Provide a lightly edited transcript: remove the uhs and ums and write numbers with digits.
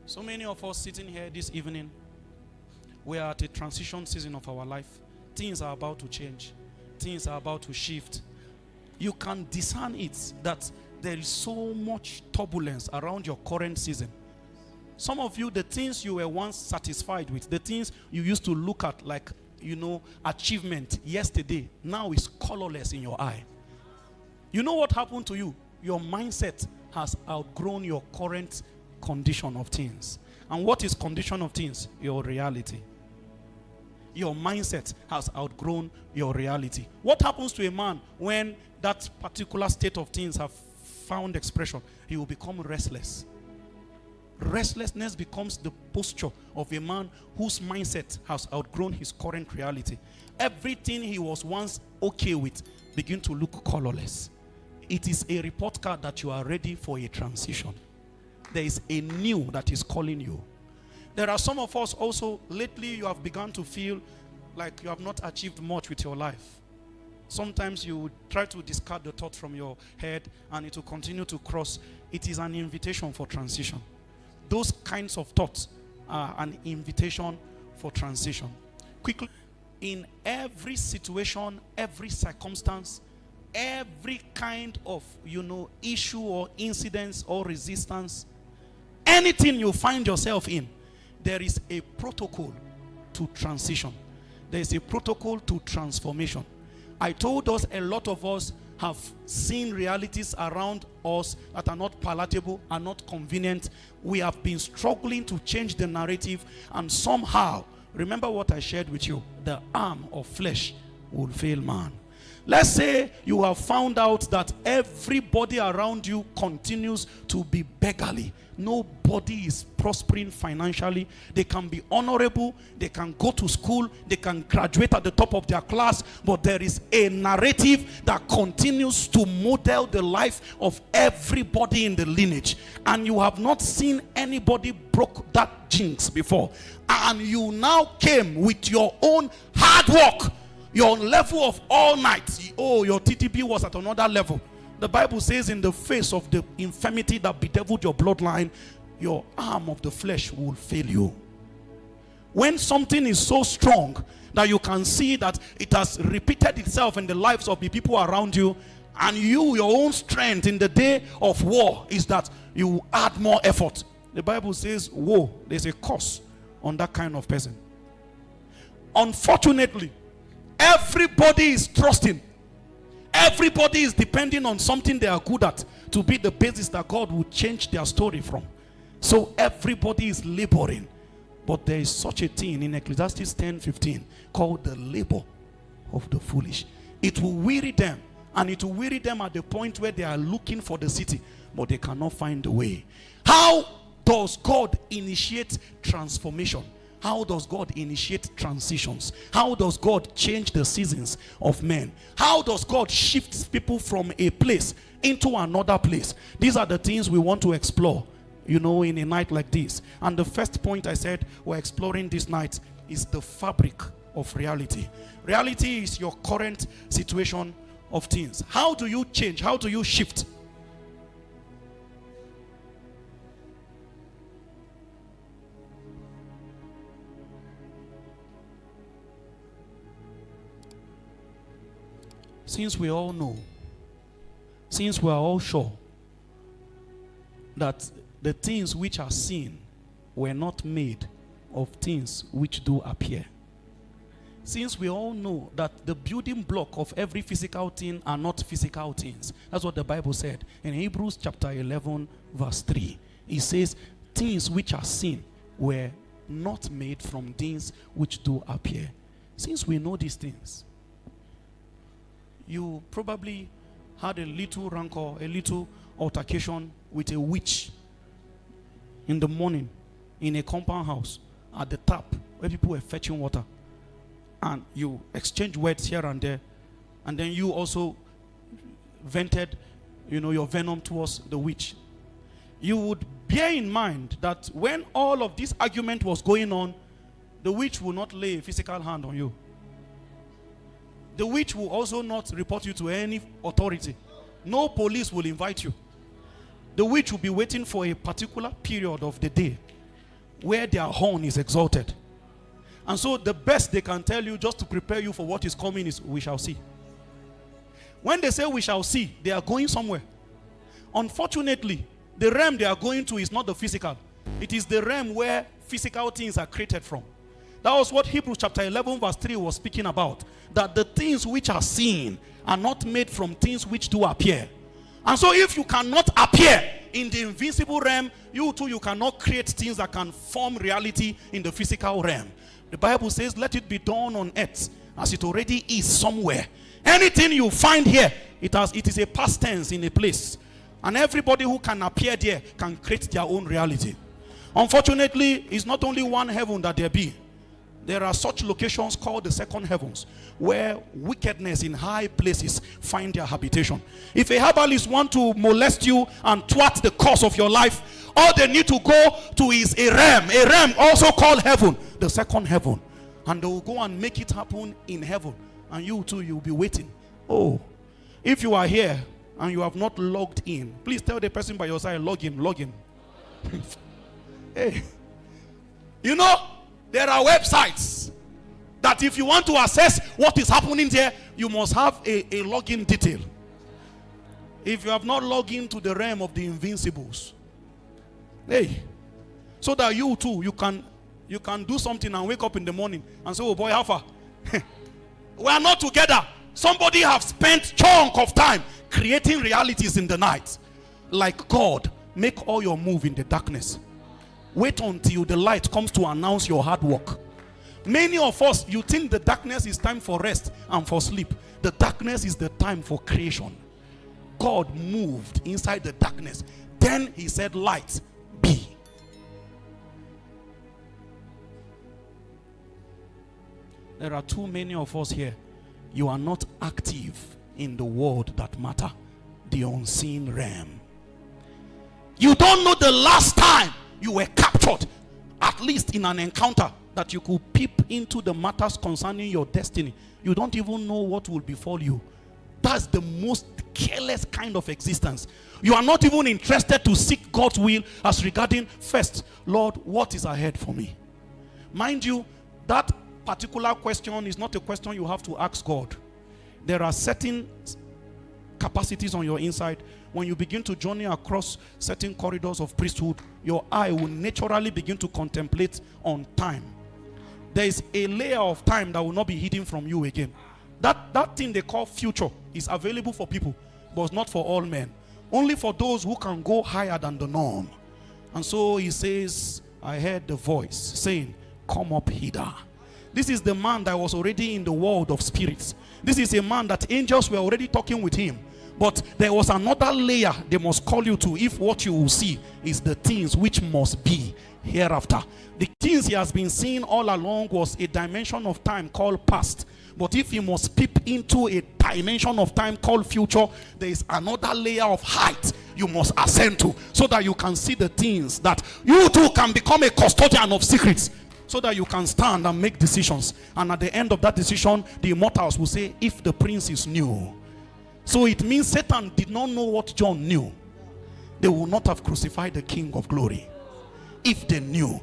So many of us sitting here this evening, we are at a transition season of our life. Things are about to change. Things are about to shift. You can discern it that there is so much turbulence around your current season. Some of you, the things you were once satisfied with, the things you used to look at like, achievement yesterday, now is colorless in your eye. You know what happened to you? Your mindset has outgrown your current condition of things. And what is condition of things? Your reality. Your mindset has outgrown your reality. What happens to a man when that particular state of things have found expression? He will become restless. Restlessness becomes the posture of a man whose mindset has outgrown his current reality. Everything he was once okay with begin to look colorless. It is a report card that you are ready for a transition. There is a new that is calling you. There are some of us also, lately you have begun to feel like you have not achieved much with your life. Sometimes you try to discard the thought from your head and it will continue to cross. It is an invitation for transition. Those kinds of thoughts are an invitation for transition. Quickly, in every situation, every circumstance, every kind of, issue or incidents or resistance, anything you find yourself in, there is a protocol to transition. There is a protocol to transformation. I told us a lot of us have seen realities around us that are not palatable, are not convenient. We have been struggling to change the narrative, and somehow, remember what I shared with you, the arm of flesh will fail man. Let's say you have found out that everybody around you continues to be beggarly. Nobody is prospering financially. They can be honorable, they can go to school, they can graduate at the top of their class, but there is a narrative that continues to model the life of everybody in the lineage. And you have not seen anybody broke that jinx before. And you now came with your own hard work. Your level of all night, your TTP was at another level. The Bible says in the face of the infirmity that bedeviled your bloodline, your arm of the flesh will fail you. When something is so strong that you can see that it has repeated itself in the lives of the people around you, and your own strength in the day of war is that you add more effort. The Bible says, woe, there's a curse on that kind of person. Unfortunately, everybody is trusting. Everybody is depending on something they are good at to be the basis that God will change their story from. So everybody is laboring. But there is such a thing in Ecclesiastes 10:15 called the labor of the foolish. It will weary them, and it will weary them at the point where they are looking for the city, but they cannot find the way. How does God initiate transformation? How does God initiate transitions? How does God change the seasons of men? How does God shift people from a place into another place? These are the things we want to explore, in a night like this. And the first point I said we're exploring this night is the fabric of reality. Reality is your current situation of things. How do you change? How do you shift? Since we all know, since we are all sure that the things which are seen were not made of things which do appear, since we all know that the building block of every physical thing are not physical things, that's what the Bible said in Hebrews chapter 11 verse 3. It says things which are seen were not made from things which do appear. Since we know these things, you probably had a little rancor, a little altercation with a witch in the morning in a compound house at the tap where people were fetching water, and you exchanged words here and there, and then you also vented your venom towards the witch. You would bear in mind that when all of this argument was going on, the witch will not lay a physical hand on you. The witch will also not report you to any authority. No police will invite you. The witch will be waiting for a particular period of the day where their horn is exalted. And so the best they can tell you just to prepare you for what is coming is, we shall see. When they say we shall see, they are going somewhere. Unfortunately, the realm they are going to is not the physical. It is the realm where physical things are created from. That was what Hebrews chapter 11 verse 3 was speaking about. That the things which are seen are not made from things which do appear. And so if you cannot appear in the invisible realm, you too, you cannot create things that can form reality in the physical realm. The Bible says, let it be done on earth as it already is somewhere. Anything you find here, it is a past tense in a place. And everybody who can appear there can create their own reality. Unfortunately, it's not only one heaven that there be. There are such locations called the second heavens, where wickedness in high places find their habitation. If a herbalist want to molest you and thwart the course of your life, all they need to go to is a realm also called heaven, the second heaven. And they will go and make it happen in heaven. And you too, you'll be waiting. Oh, if you are here and you have not logged in, please tell the person by your side, log in. Hey, you know, there are websites that if you want to assess what is happening there, you must have a login detail. If you have not logged into the realm of the invincibles, hey, so that you too, you can do something and wake up in the morning and say, oh boy, how far? We are not together. Somebody have spent chunk of time creating realities in the night. Like God, make all your move in the darkness. Wait until the light comes to announce your hard work. Many of us, you think the darkness is time for rest and for sleep. The darkness is the time for creation. God moved inside the darkness. Then he said, light be. There are too many of us here. You are not active in the world that matter, the unseen realm. You don't know the last time you were captured, at least in an encounter, that you could peep into the matters concerning your destiny. You don't even know what will befall you. That's the most careless kind of existence. You are not even interested to seek God's will as regarding, first, Lord, what is ahead for me? Mind you, that particular question is not a question you have to ask God. There are certain capacities on your inside. When you begin to journey across certain corridors of priesthood, your eye will naturally begin to contemplate on time. There is a layer of time that will not be hidden from you again. That thing they call future is available for people, but not for all men. Only for those who can go higher than the norm. And so he says, I heard the voice saying, come up hither. This is the man that was already in the world of spirits. This is a man that angels were already talking with him. But there was another layer they must call you to if what you will see is the things which must be hereafter. The things he has been seeing all along was a dimension of time called past. But if he must peep into a dimension of time called future, there is another layer of height you must ascend to, so that you can see the things that you too can become a custodian of secrets, so that you can stand and make decisions. And at the end of that decision, the immortals will say, if the prince is new. So it means Satan did not know what John knew. They would not have crucified the King of Glory if they knew.